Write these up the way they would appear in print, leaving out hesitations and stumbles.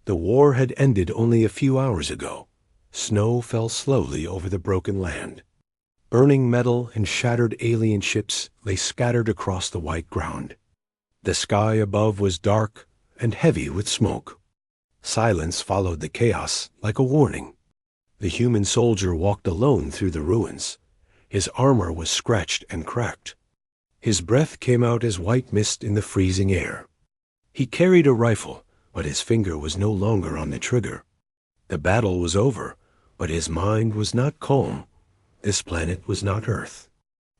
The war had ended only a few hours ago. Snow fell slowly over the broken land. Burning metal and shattered alien ships lay scattered across the white ground. The sky above was dark and heavy with smoke. Silence followed the chaos like a warning. The human soldier walked alone through the ruins. His armor was scratched and cracked. His breath came out as white mist in the freezing air. He carried a rifle, but his finger was no longer on the trigger. The battle was over, but his mind was not calm. This planet was not Earth.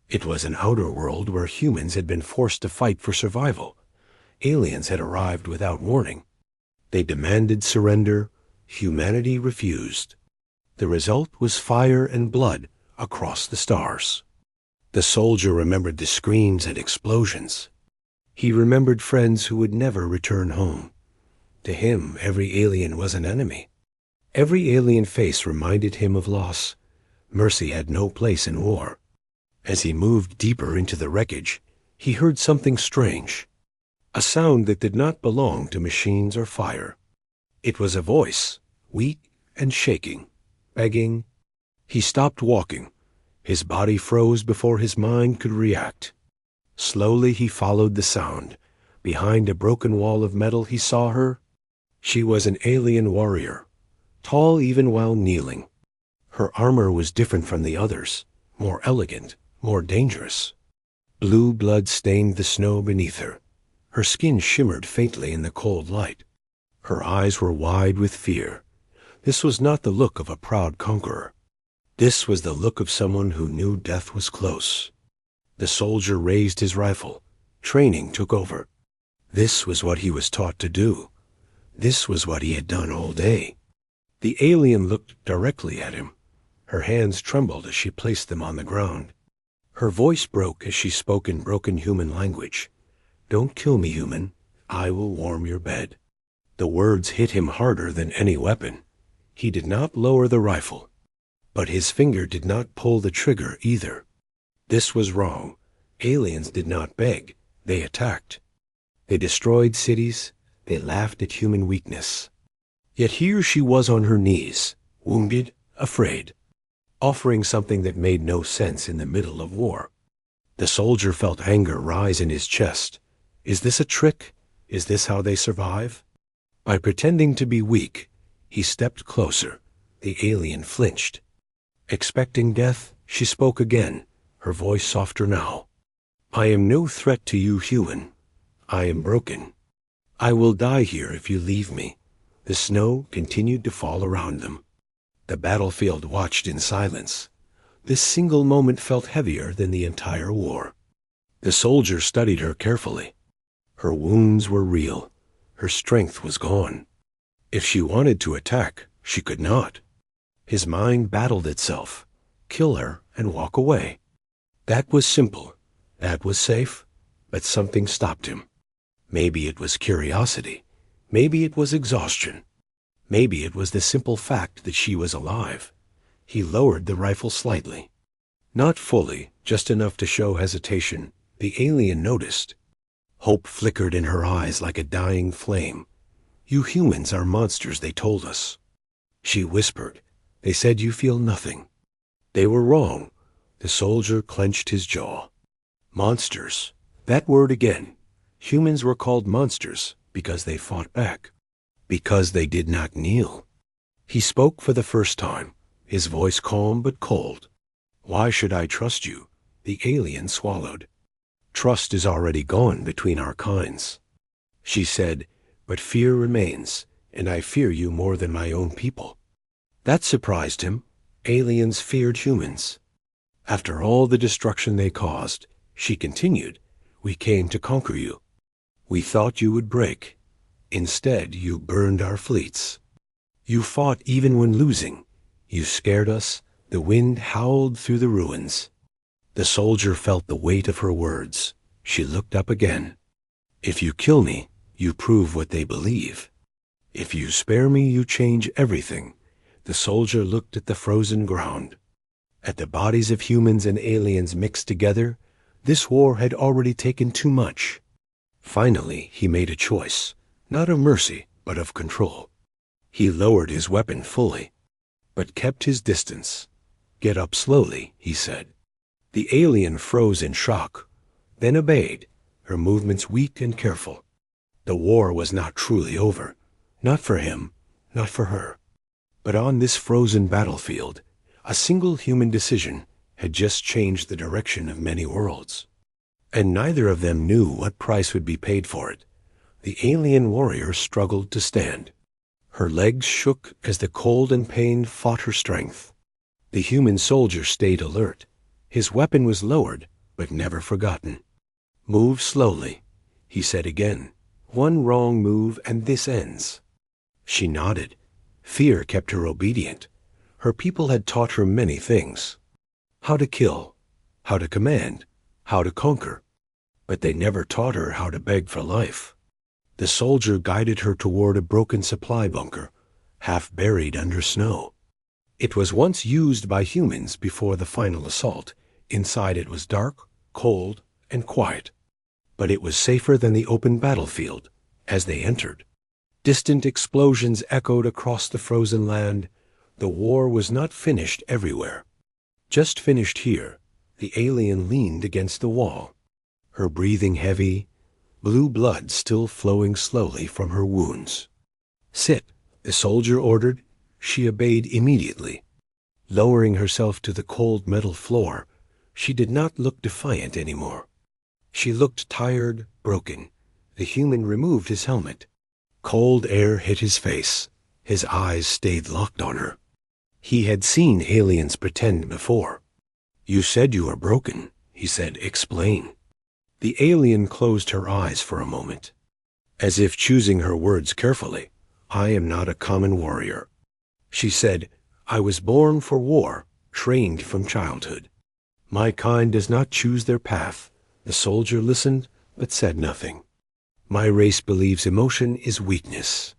It was an outer world where humans had been forced to fight for survival. Aliens had arrived without warning. They demanded surrender. Humanity refused. The result was fire and blood across the stars. The soldier remembered the screams and explosions. He remembered friends who would never return home. To him, every alien was an enemy. Every alien face reminded him of loss. Mercy had no place in war. As he moved deeper into the wreckage, he heard something strange. A sound that did not belong to machines or fire. It was a voice, weak and shaking, begging. He stopped walking. His body froze before his mind could react. Slowly he followed the sound. Behind a broken wall of metal he saw her. She was an alien warrior, tall even while kneeling. Her armor was different from the others, more elegant, more dangerous. Blue blood stained the snow beneath her. Her skin shimmered faintly in the cold light. Her eyes were wide with fear. This was not the look of a proud conqueror. This was the look of someone who knew death was close. The soldier raised his rifle. Training took over. This was what he was taught to do. This was what he had done all day. The alien looked directly at him. Her hands trembled as she placed them on the ground. Her voice broke as she spoke in broken human language. "Don't kill me, human. I will warm your bed." The words hit him harder than any weapon. He did not lower the rifle. But his finger did not pull the trigger either. This was wrong. Aliens did not beg. They attacked. They destroyed cities. They laughed at human weakness. Yet here she was on her knees, wounded, afraid, offering something that made no sense in the middle of war. The soldier felt anger rise in his chest. Is this a trick? Is this how they survive? By pretending to be weak, he stepped closer. The alien flinched. Expecting death, she spoke again, her voice softer now. "I am no threat to you, human. I am broken. I will die here if you leave me." The snow continued to fall around them. The battlefield watched in silence. This single moment felt heavier than the entire war. The soldier studied her carefully. Her wounds were real. Her strength was gone. If she wanted to attack, she could not. His mind battled itself. Kill her and walk away. That was simple. That was safe. But something stopped him. Maybe it was curiosity. Maybe it was exhaustion. Maybe it was the simple fact that she was alive. He lowered the rifle slightly. Not fully, just enough to show hesitation. The alien noticed. Hope flickered in her eyes like a dying flame. "You humans are monsters, they told us." She whispered. "They said you feel nothing." They were wrong. The soldier clenched his jaw. Monsters. That word again. Humans were called monsters because they fought back. Because they did not kneel. He spoke for the first time, his voice calm but cold. "Why should I trust you?" The alien swallowed. "Trust is already gone between our kinds." She said, "But fear remains, and I fear you more than my own people." That surprised him. Aliens feared humans. After all the destruction they caused, she continued, "We came to conquer you. We thought you would break. Instead, you burned our fleets. You fought even when losing. You scared us. The wind howled through the ruins." The soldier felt the weight of her words. She looked up again. "If you kill me, you prove what they believe. If you spare me, you change everything." The soldier looked at the frozen ground. At the bodies of humans and aliens mixed together, this war had already taken too much. Finally, he made a choice, not of mercy, but of control. He lowered his weapon fully, but kept his distance. "Get up slowly," he said. The alien froze in shock, then obeyed, her movements weak and careful. The war was not truly over. Not for him, not for her. But on this frozen battlefield, a single human decision had just changed the direction of many worlds. And neither of them knew what price would be paid for it. The alien warrior struggled to stand. Her legs shook as the cold and pain fought her strength. The human soldier stayed alert. His weapon was lowered, but never forgotten. "Move slowly," he said again. "One wrong move and this ends." She nodded. Fear kept her obedient. Her people had taught her many things. How to kill, how to command, how to conquer. But they never taught her how to beg for life. The soldier guided her toward a broken supply bunker, half buried under snow. It was once used by humans before the final assault. Inside it was dark, cold, and quiet. But it was safer than the open battlefield. As they entered, distant explosions echoed across the frozen land. The war was not finished everywhere. Just finished here. The alien leaned against the wall, her breathing heavy, blue blood still flowing slowly from her wounds. "Sit," the soldier ordered. She obeyed immediately. Lowering herself to the cold metal floor, she did not look defiant anymore. She looked tired, broken. The human removed his helmet. Cold air hit his face. His eyes stayed locked on her. He had seen aliens pretend before. "You said you were broken," he said. "Explain." The alien closed her eyes for a moment, as if choosing her words carefully. "I am not a common warrior," she said. "I was born for war, trained from childhood. My kind does not choose their path." The soldier listened, but said nothing. "My race believes emotion is weakness."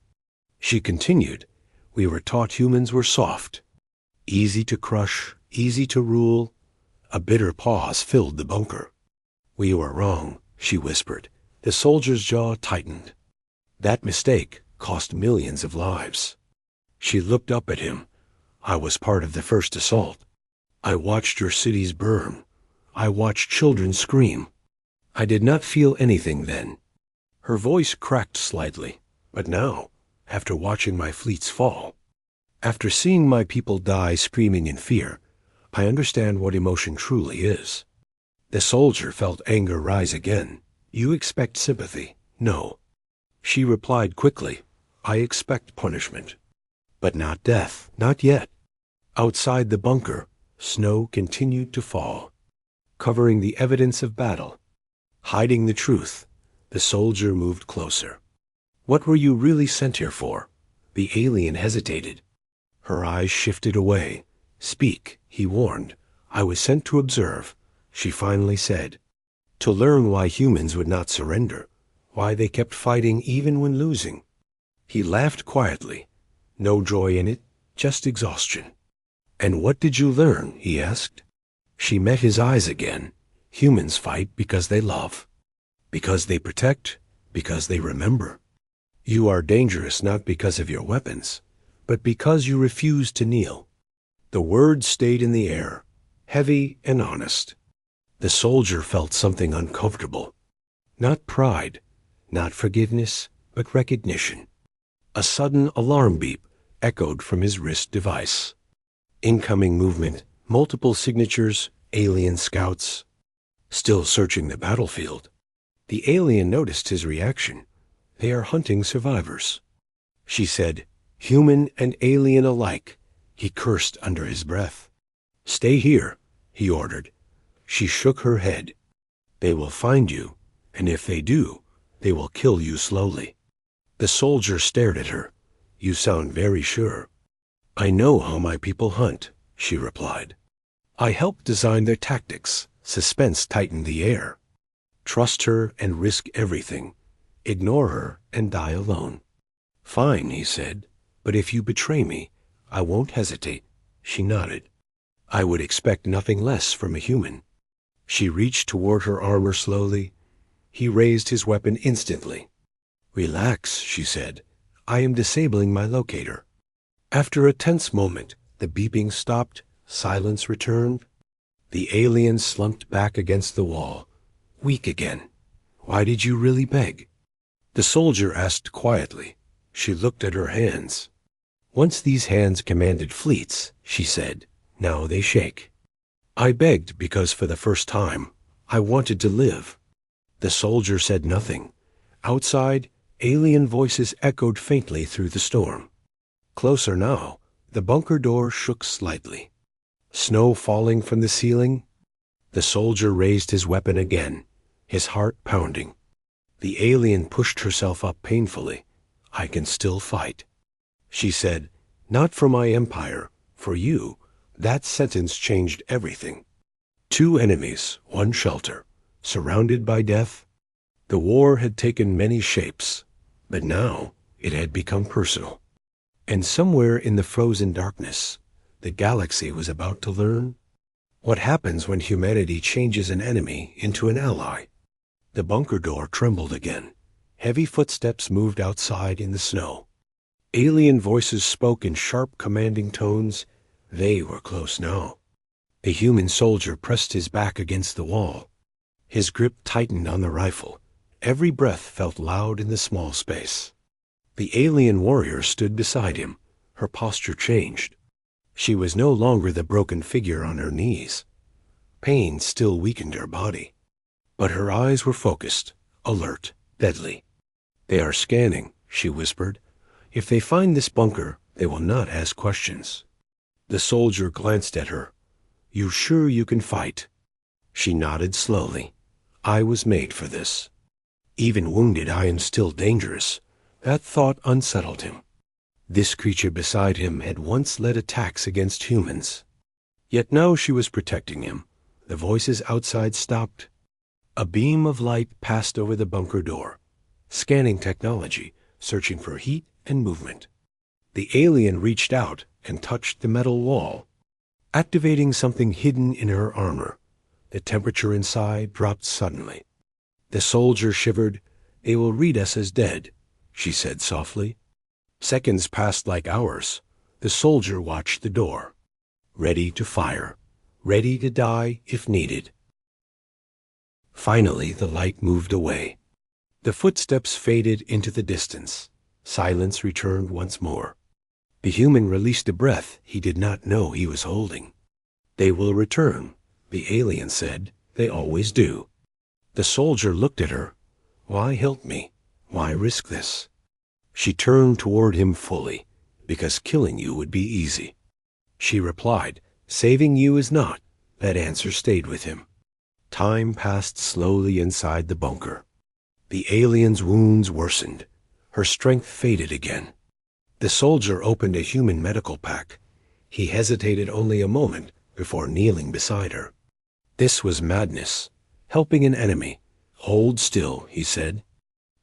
She continued. "We were taught humans were soft, easy to crush, easy to rule." A bitter pause filled the bunker. "We were wrong," she whispered. The soldier's jaw tightened. "That mistake cost millions of lives." She looked up at him. "I was part of the first assault. I watched your cities burn. I watched children scream. I did not feel anything then." Her voice cracked slightly. "But now, after watching my fleets fall, after seeing my people die screaming in fear, I understand what emotion truly is." The soldier felt anger rise again. "You expect sympathy." "No." She replied quickly. "I expect punishment. But not death, not yet." Outside the bunker, snow continued to fall, covering the evidence of battle. Hiding the truth, the soldier moved closer. "What were you really sent here for?" The alien hesitated. Her eyes shifted away. "Speak," he warned. "I was sent to observe," she finally said. "To learn why humans would not surrender, why they kept fighting even when losing." He laughed quietly. No joy in it, just exhaustion. "And what did you learn?" he asked. She met his eyes again. "Humans fight because they love, because they protect, because they remember. You are dangerous not because of your weapons, but because you refuse to kneel." The words stayed in the air, heavy and honest. The soldier felt something uncomfortable. Not pride, not forgiveness, but recognition. A sudden alarm beep echoed from his wrist device. Incoming movement, multiple signatures, alien scouts. Still searching the battlefield. The alien noticed his reaction. "They are hunting survivors." She said, "Human and alien alike." He cursed under his breath. "Stay here," he ordered. She shook her head. "They will find you, and if they do, they will kill you slowly." The soldier stared at her. "You sound very sure." "I know how my people hunt," she replied. "I helped design their tactics." Suspense tightened the air. "Trust her and risk everything. Ignore her and die alone." "Fine," he said, "but if you betray me, I won't hesitate." She nodded. "I would expect nothing less from a human." She reached toward her armor slowly. He raised his weapon instantly. "Relax," she said. I am disabling my locator. After a tense moment, the beeping stopped, silence returned. The alien slumped back against the wall, weak again. Why did you really beg? The soldier asked quietly. She looked at her hands. Once these hands commanded fleets, she said. Now they shake. I begged because for the first time, I wanted to live. The soldier said nothing. Outside, alien voices echoed faintly through the storm. Closer now, the bunker door shook slightly. Snow falling from the ceiling. The soldier raised his weapon again, his heart pounding. The alien pushed herself up painfully. I can still fight. She said, not for my empire, for you. That sentence changed everything. 2 enemies, 1 shelter, surrounded by death. The war had taken many shapes, but now it had become personal. And somewhere in the frozen darkness, the galaxy was about to learn what happens when humanity changes an enemy into an ally. The bunker door trembled again. Heavy footsteps moved outside in the snow. Alien voices spoke in sharp, commanding tones. They were close now. A human soldier pressed his back against the wall. His grip tightened on the rifle. Every breath felt loud in the small space. The alien warrior stood beside him. Her posture changed. She was no longer the broken figure on her knees. Pain still weakened her body. But her eyes were focused, alert, deadly. They are scanning, she whispered. If they find this bunker, they will not ask questions. The soldier glanced at her. You sure you can fight? She nodded slowly. I was made for this. Even wounded, I am still dangerous. That thought unsettled him. This creature beside him had once led attacks against humans. Yet now she was protecting him. The voices outside stopped. A beam of light passed over the bunker door, scanning technology, searching for heat and movement. The alien reached out and touched the metal wall, activating something hidden in her armor. The temperature inside dropped suddenly. The soldier shivered. They will read us as dead, she said softly. Seconds passed like hours. The soldier watched the door, ready to fire, ready to die if needed. Finally, the light moved away. The footsteps faded into the distance. Silence returned once more. The human released a breath he did not know he was holding. They will return, the alien said. They always do. The soldier looked at her. Why help me? Why risk this? She turned toward him fully, because killing you would be easy. She replied, saving you is not. That answer stayed with him. Time passed slowly inside the bunker. The alien's wounds worsened. Her strength faded again. The soldier opened a human medical pack. He hesitated only a moment before kneeling beside her. This was madness. Helping an enemy. Hold still, he said.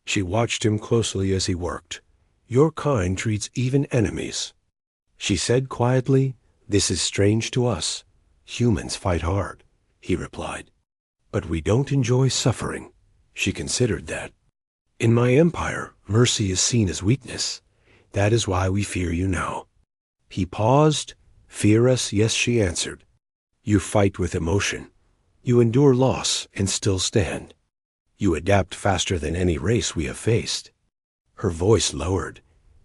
She watched him closely as he worked. Your kind treats even enemies. She said quietly, this is strange to us. Humans fight hard, he replied. But we don't enjoy suffering. She considered that. In my empire, mercy is seen as weakness. That is why we fear you now. He paused. Fear us, yes, she answered. You fight with emotion. You endure loss and still stand. You adapt faster than any race we have faced. Her voice lowered.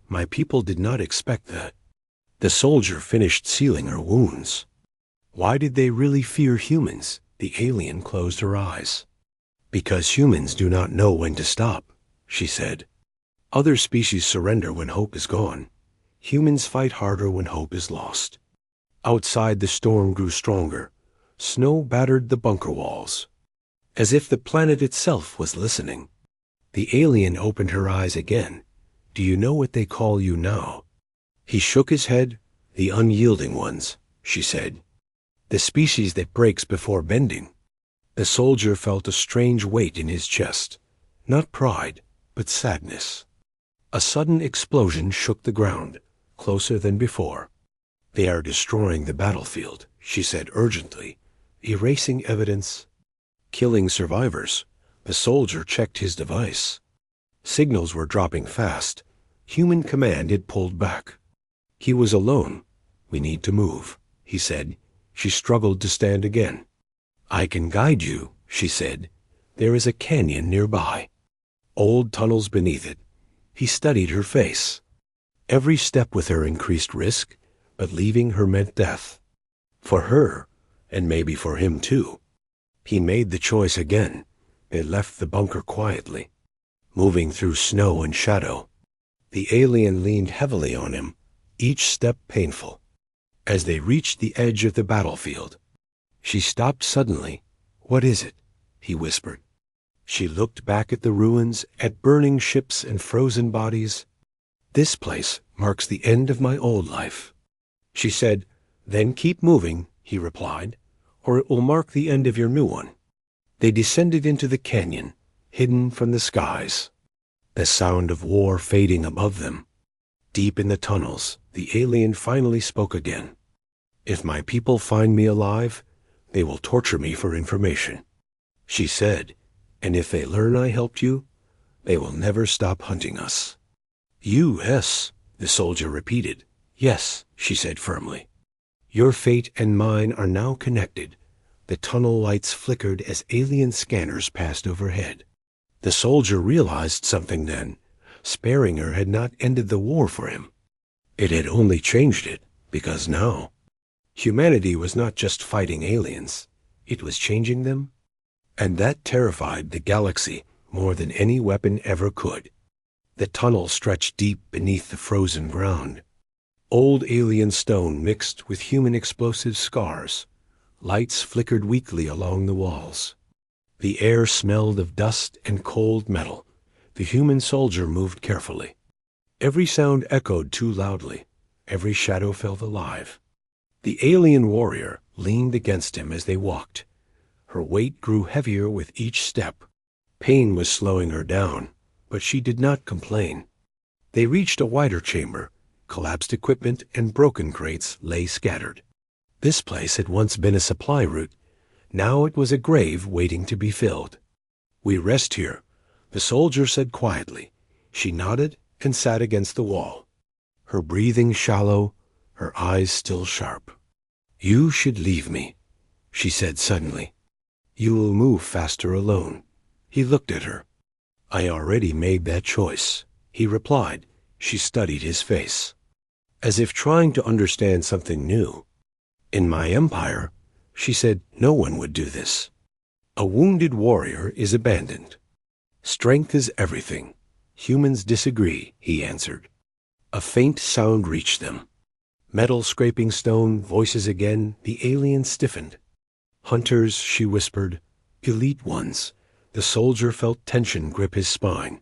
My people did not expect that. The soldier finished sealing her wounds. Why did they really fear humans? The alien closed her eyes. Because humans do not know when to stop, she said. Other species surrender when hope is gone. Humans fight harder when hope is lost. Outside, the storm grew stronger. Snow battered the bunker walls, as if the planet itself was listening. The alien opened her eyes again. Do you know what they call you now? He shook his head. The unyielding ones, she said. The species that breaks before bending. The soldier felt a strange weight in his chest. Not pride, but sadness. A sudden explosion shook the ground, closer than before. They are destroying the battlefield, she said urgently, erasing evidence, killing survivors. The soldier checked his device. Signals were dropping fast. Human command had pulled back. He was alone. "We need to move," he said. She struggled to stand again. "I can guide you," she said. "There is a canyon nearby. Old tunnels beneath it." He studied her face. Every step with her increased risk, but leaving her meant death. For her, and maybe for him too. He made the choice again. They left the bunker quietly, moving through snow and shadow. The alien leaned heavily on him, each step painful. As they reached the edge of the battlefield, she stopped suddenly. "What is it?" he whispered. She looked back at the ruins, at burning ships and frozen bodies. "This place marks the end of my old life." She said, "Then keep moving," he replied, "or it will mark the end of your new one." They descended into the canyon, hidden from the skies, the sound of war fading above them. Deep in the tunnels, the alien finally spoke again. "If my people find me alive, they will torture me for information," she said, "and if they learn I helped you, they will never stop hunting us." "U.S.," the soldier repeated. "Yes," she said firmly. "Your fate and mine are now connected." The tunnel lights flickered as alien scanners passed overhead. The soldier realized something then. Sparing her had not ended the war for him. It had only changed it, because now humanity was not just fighting aliens, it was changing them. And that terrified the galaxy more than any weapon ever could. The tunnel stretched deep beneath the frozen ground. Old alien stone mixed with human explosive scars. Lights flickered weakly along the walls. The air smelled of dust and cold metal. The human soldier moved carefully. Every sound echoed too loudly. Every shadow felt alive. The alien warrior leaned against him as they walked. Her weight grew heavier with each step. Pain was slowing her down, but she did not complain. They reached a wider chamber. Collapsed equipment and broken crates lay scattered. This place had once been a supply route. Now it was a grave waiting to be filled. "We rest here," the soldier said quietly. She nodded and sat against the wall, her breathing shallow, her eyes still sharp. "You should leave me," she said suddenly. "You will move faster alone." He looked at her. "I already made that choice," he replied. She studied his face, as if trying to understand something new. "In my empire," she said, "no one would do this. A wounded warrior is abandoned. Strength is everything. Humans disagree," he answered. A faint sound reached them. Metal scraping stone, voices again. The alien stiffened. "Hunters," she whispered. "Elite ones." The soldier felt tension grip his spine.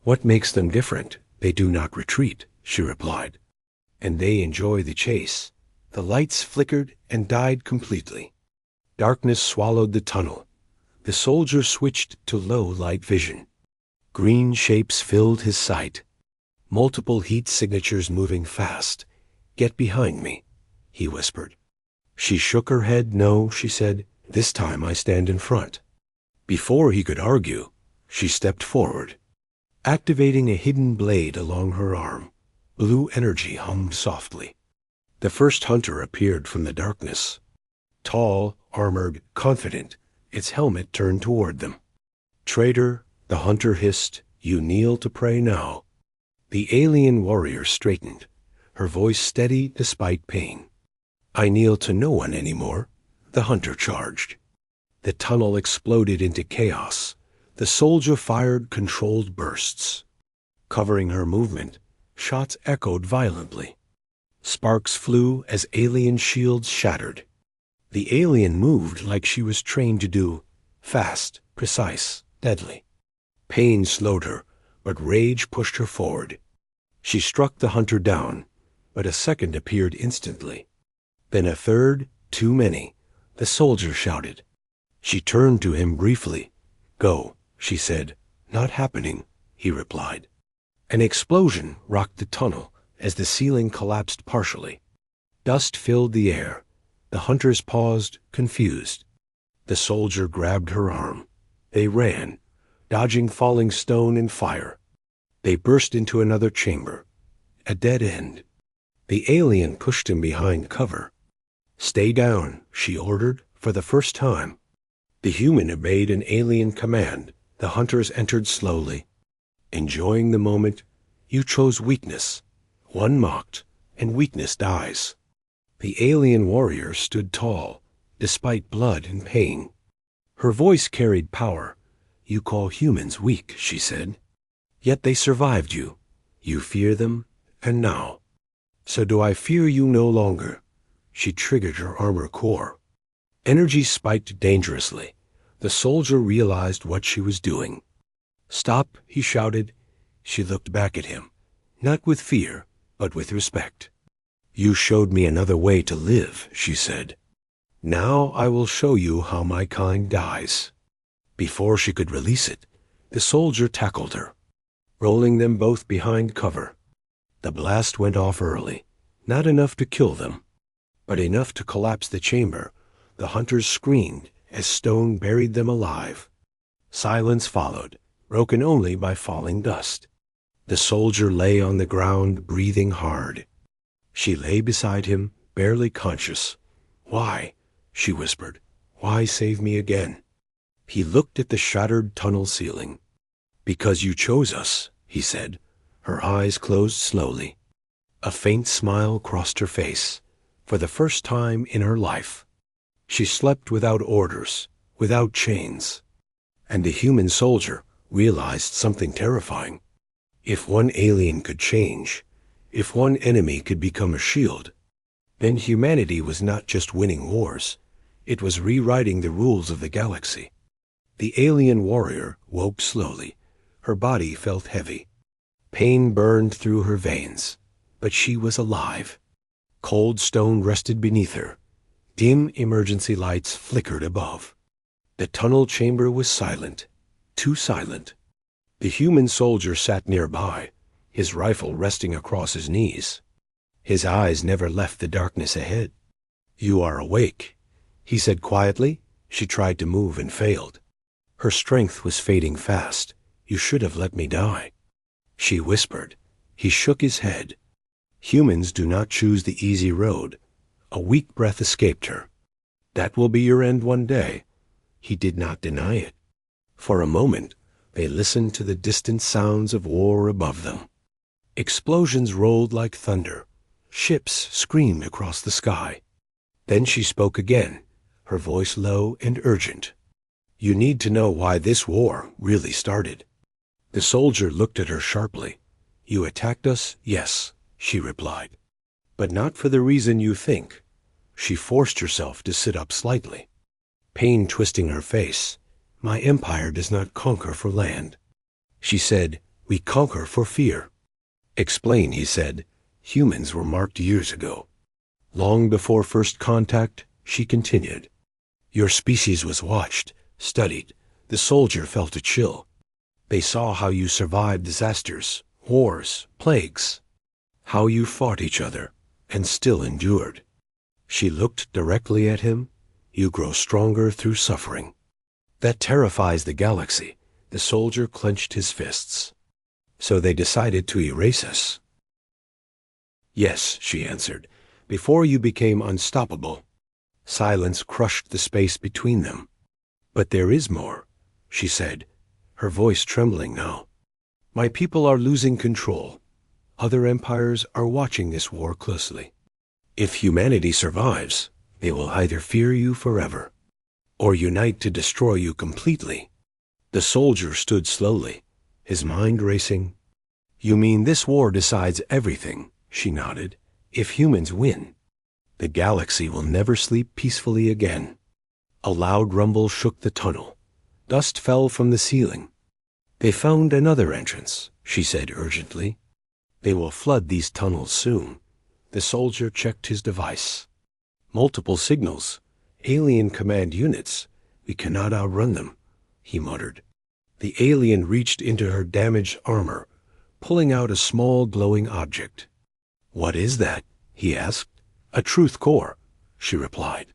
"What makes them different? They do not retreat," she replied. "And they enjoy the chase." The lights flickered and died completely. Darkness swallowed the tunnel. The soldier switched to low light vision. Green shapes filled his sight. Multiple heat signatures moving fast. "Get behind me," he whispered. She shook her head. "No," she said. "This time I stand in front." Before he could argue, she stepped forward, activating a hidden blade along her arm. Blue energy hummed softly. The first hunter appeared from the darkness. Tall, armored, confident, its helmet turned toward them. "Traitor," the hunter hissed, "you kneel to pray now." The alien warrior straightened, her voice steady despite pain. "I kneel to no one anymore," the hunter charged. The tunnel exploded into chaos. The soldier fired controlled bursts. Covering her movement, shots echoed violently. Sparks flew as alien shields shattered. The alien moved like she was trained to do, fast, precise, deadly. Pain slowed her, but rage pushed her forward. She struck the hunter down, but a second appeared instantly. Then a third, too many, the soldier shouted. She turned to him briefly. "Go," she said. "Not happening," he replied. An explosion rocked the tunnel as the ceiling collapsed partially. Dust filled the air. The hunters paused, confused. The soldier grabbed her arm. They ran, dodging falling stone and fire. They burst into another chamber, a dead end. The alien pushed him behind cover. "Stay down," she ordered, for the first time. The human obeyed an alien command. The hunters entered slowly. Enjoying the moment, "You chose weakness." One mocked, and weakness dies. The alien warrior stood tall, despite blood and pain. Her voice carried power. "You call humans weak," she said. "Yet they survived you. You fear them, and now. So do I fear you no longer." She triggered her armor core. Energy spiked dangerously. The soldier realized what she was doing. "Stop," he shouted. She looked back at him, not with fear, but with respect. "You showed me another way to live," she said. "Now I will show you how my kind dies." Before she could release it, the soldier tackled her, rolling them both behind cover. The blast went off early, not enough to kill them, but enough to collapse the chamber. The hunters screamed as stone buried them alive. Silence followed, broken only by falling dust. The soldier lay on the ground, breathing hard. She lay beside him, barely conscious. "Why?" she whispered. "Why save me again?" He looked at the shattered tunnel ceiling. "Because you chose us," he said. Her eyes closed slowly. A faint smile crossed her face, for the first time in her life. She slept without orders, without chains. And the human soldier realized something terrifying. If one alien could change, if one enemy could become a shield, then humanity was not just winning wars, it was rewriting the rules of the galaxy. The alien warrior woke slowly. Her body felt heavy. Pain burned through her veins, but she was alive. Cold stone rested beneath her. Dim emergency lights flickered above. The tunnel chamber was silent, too silent. The human soldier sat nearby, his rifle resting across his knees. His eyes never left the darkness ahead. "You are awake," he said quietly. She tried to move and failed. Her strength was fading fast. "You should have let me die," she whispered. He shook his head. Humans do not choose the easy road. A weak breath escaped her. "That will be your end one day." He did not deny it. For a moment, they listened to the distant sounds of war above them. Explosions rolled like thunder. Ships screamed across the sky. Then she spoke again, her voice low and urgent. "You need to know why this war really started." The soldier looked at her sharply. "You attacked us, yes," she replied. "But not for the reason you think." She forced herself to sit up slightly, pain twisting her face. "My empire does not conquer for land." She said, "We conquer for fear." "Explain," he said. "Humans were marked years ago." Long before first contact, she continued. "Your species was watched, studied." The soldier felt a chill. "They saw how you survived disasters, wars, plagues, how you fought each other, and still endured." She looked directly at him. "You grow stronger through suffering. That terrifies the galaxy." The soldier clenched his fists. "So they decided to erase us." "Yes," she answered, "before you became unstoppable." Silence crushed the space between them. "But there is more," she said, her voice trembling now. "My people are losing control. Other empires are watching this war closely. If humanity survives, they will either fear you forever, or unite to destroy you completely." The soldier stood slowly, his mind racing. "You mean this war decides everything?" She nodded. "If humans win, the galaxy will never sleep peacefully again." A loud rumble shook the tunnel. Dust fell from the ceiling. "They found another entrance," she said urgently. "They will flood these tunnels soon." The soldier checked his device. "Multiple signals. Alien command units. We cannot outrun them," he muttered. The alien reached into her damaged armor, pulling out a small glowing object. "What is that?" he asked. "A truth core," she replied.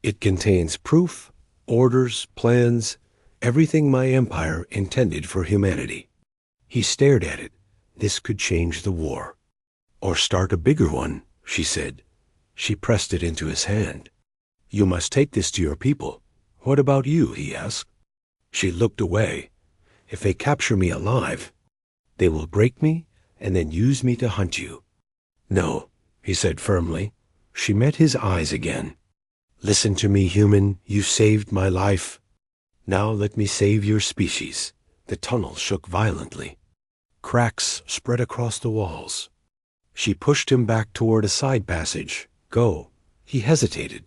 "It contains proof, orders, plans, everything my empire intended for humanity." He stared at it, This could change the war. Or start a bigger one, she said. She pressed it into his hand. You must take this to your people. What about you? He asked. She looked away. If they capture me alive, they will break me and then use me to hunt you. No, he said firmly. She met his eyes again. Listen to me, human. You saved my life. Now let me save your species. The tunnel shook violently. Cracks spread across the walls. She pushed him back toward a side passage. Go. He hesitated.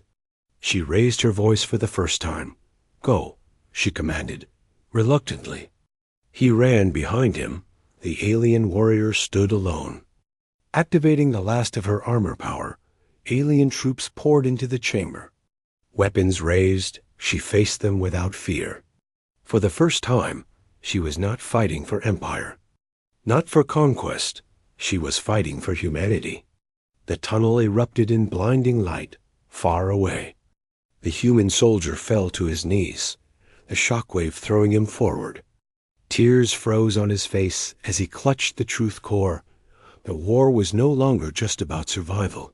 She raised her voice for the first time. Go, she commanded, reluctantly. He ran behind him. The alien warrior stood alone. Activating the last of her armor power, alien troops poured into the chamber. Weapons raised, she faced them without fear. For the first time, she was not fighting for empire. Not for conquest. She was fighting for humanity. The tunnel erupted in blinding light, far away. The human soldier fell to his knees, the shockwave throwing him forward. Tears froze on his face as he clutched the truth core. The war was no longer just about survival.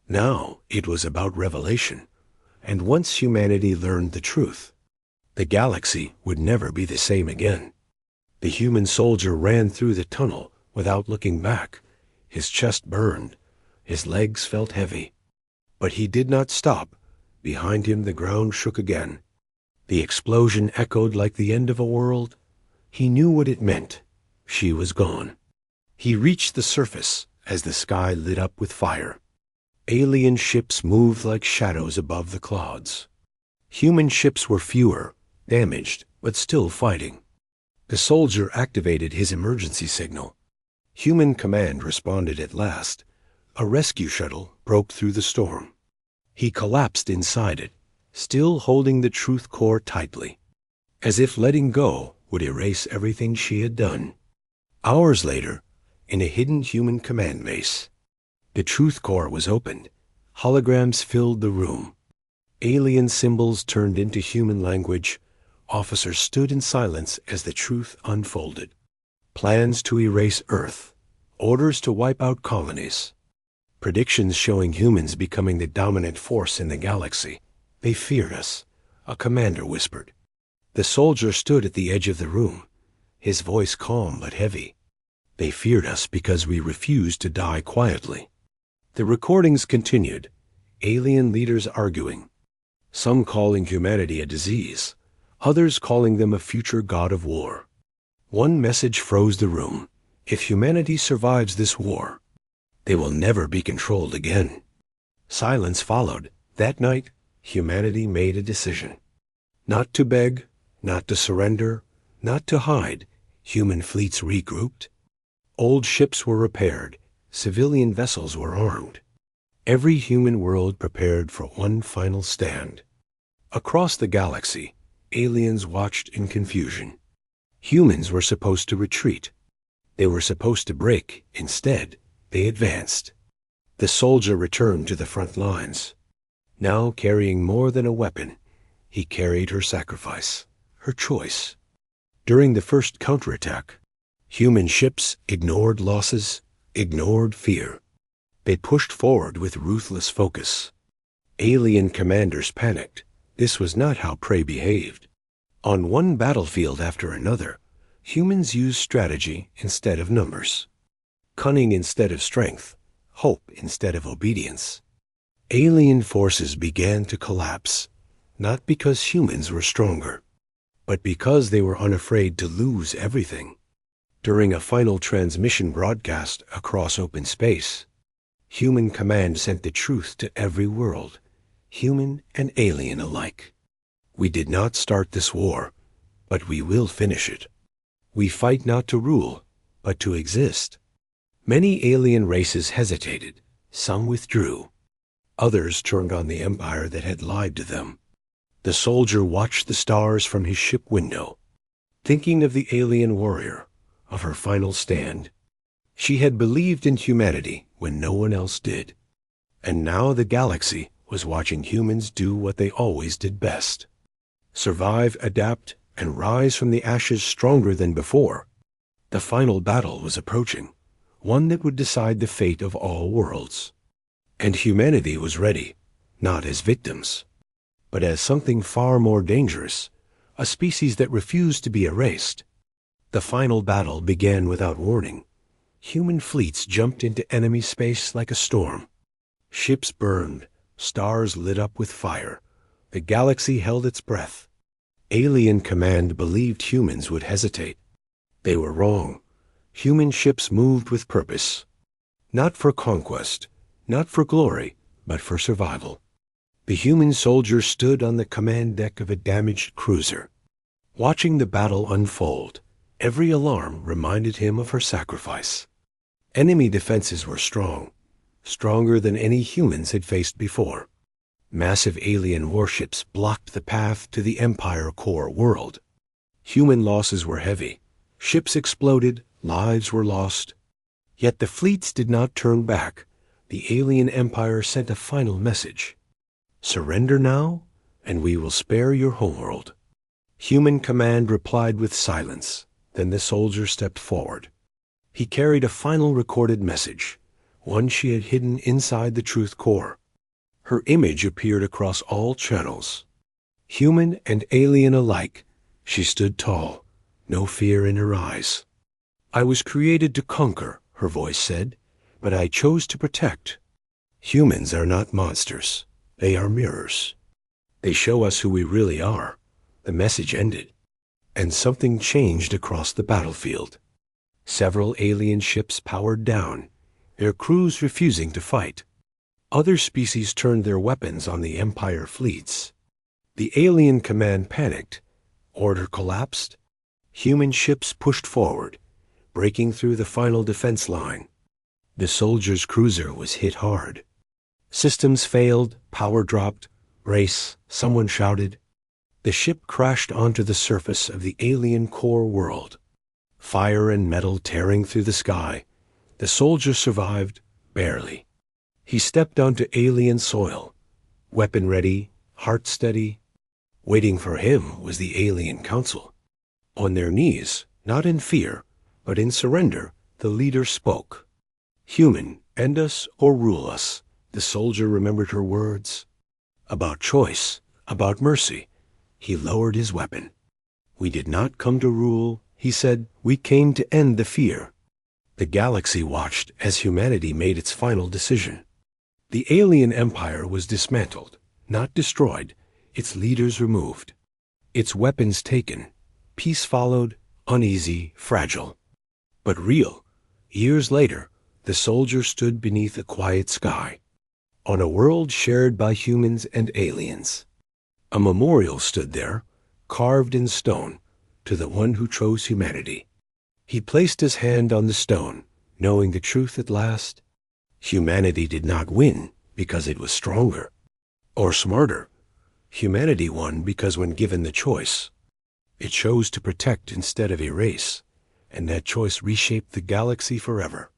Now it was about revelation. And once humanity learned the truth, the galaxy would never be the same again. The human soldier ran through the tunnel without looking back. His chest burned. His legs felt heavy. But he did not stop. Behind him the ground shook again. The explosion echoed like the end of a world. He knew what it meant. She was gone. He reached the surface as the sky lit up with fire. Alien ships moved like shadows above the clouds. Human ships were fewer, damaged, but still fighting. The soldier activated his emergency signal. Human command responded at last. A rescue shuttle broke through the storm. He collapsed inside it, still holding the truth core tightly, as if letting go would erase everything she had done. Hours later, in a hidden human command base, the truth core was opened. Holograms filled the room. Alien symbols turned into human language. Officers stood in silence as the truth unfolded. Plans to erase Earth. Orders to wipe out colonies. Predictions showing humans becoming the dominant force in the galaxy. They feared us, a commander whispered. The soldier stood at the edge of the room, his voice calm but heavy. They feared us because we refused to die quietly. The recordings continued, alien leaders arguing, some calling humanity a disease, others calling them a future god of war. One message froze the room. If humanity survives this war, they will never be controlled again. Silence followed. That night, humanity made a decision. Not to beg, not to surrender, not to hide. Human fleets regrouped. Old ships were repaired. Civilian vessels were armed. Every human world prepared for one final stand. Across the galaxy, aliens watched in confusion. Humans were supposed to retreat. They were supposed to break. Instead, they advanced. The soldier returned to the front lines. Now carrying more than a weapon, he carried her sacrifice, her choice. During the first counterattack, human ships ignored losses, ignored fear. They pushed forward with ruthless focus. Alien commanders panicked. This was not how prey behaved. On one battlefield after another, humans used strategy instead of numbers, cunning instead of strength, hope instead of obedience. Alien forces began to collapse, not because humans were stronger, but because they were unafraid to lose everything. During a final transmission broadcast across open space, human command sent the truth to every world, human and alien alike. We did not start this war, but we will finish it. We fight not to rule, but to exist. Many alien races hesitated. Some withdrew. Others turned on the empire that had lied to them. The soldier watched the stars from his ship window, thinking of the alien warrior, of her final stand. She had believed in humanity when no one else did. And now the galaxy was watching humans do what they always did best: survive, adapt, and rise from the ashes stronger than before. The final battle was approaching, one that would decide the fate of all worlds. And humanity was ready, not as victims, but as something far more dangerous, a species that refused to be erased. The final battle began without warning. Human fleets jumped into enemy space like a storm. Ships burned, stars lit up with fire. The galaxy held its breath. Alien command believed humans would hesitate. They were wrong. Human ships moved with purpose. Not for conquest, not for glory, but for survival. The human soldier stood on the command deck of a damaged cruiser. Watching the battle unfold, every alarm reminded him of her sacrifice. Enemy defenses were strong, stronger than any humans had faced before. Massive alien warships blocked the path to the Empire core world. Human losses were heavy. Ships exploded, lives were lost. Yet the fleets did not turn back. The alien empire sent a final message. Surrender now, and we will spare your homeworld. Human command replied with silence. Then the soldier stepped forward. He carried a final recorded message, one she had hidden inside the truth core. Her image appeared across all channels. Human and alien alike, she stood tall, no fear in her eyes. I was created to conquer, her voice said, but I chose to protect. Humans are not monsters. They are mirrors. They show us who we really are. The message ended, and something changed across the battlefield. Several alien ships powered down, their crews refusing to fight. Other species turned their weapons on the Empire fleets. The alien command panicked. Order collapsed. Human ships pushed forward, breaking through the final defense line. The soldier's cruiser was hit hard. Systems failed, power dropped. Race, someone shouted. The ship crashed onto the surface of the alien core world. Fire and metal tearing through the sky. The soldier survived, barely. He stepped onto alien soil, weapon ready, heart steady. Waiting for him was the alien council. On their knees, not in fear, but in surrender, the leader spoke. Human, end us or rule us. The soldier remembered her words. About choice, about mercy. He lowered his weapon. We did not come to rule, he said. We came to end the fear. The galaxy watched as humanity made its final decision. The alien empire was dismantled, not destroyed, its leaders removed, its weapons taken. Peace followed, uneasy, fragile, but real. Years later, the soldier stood beneath a quiet sky, on a world shared by humans and aliens. A memorial stood there, carved in stone, to the one who chose humanity. He placed his hand on the stone, knowing the truth at last. Humanity did not win because it was stronger or smarter. Humanity won because when given the choice, it chose to protect instead of erase, and that choice reshaped the galaxy forever.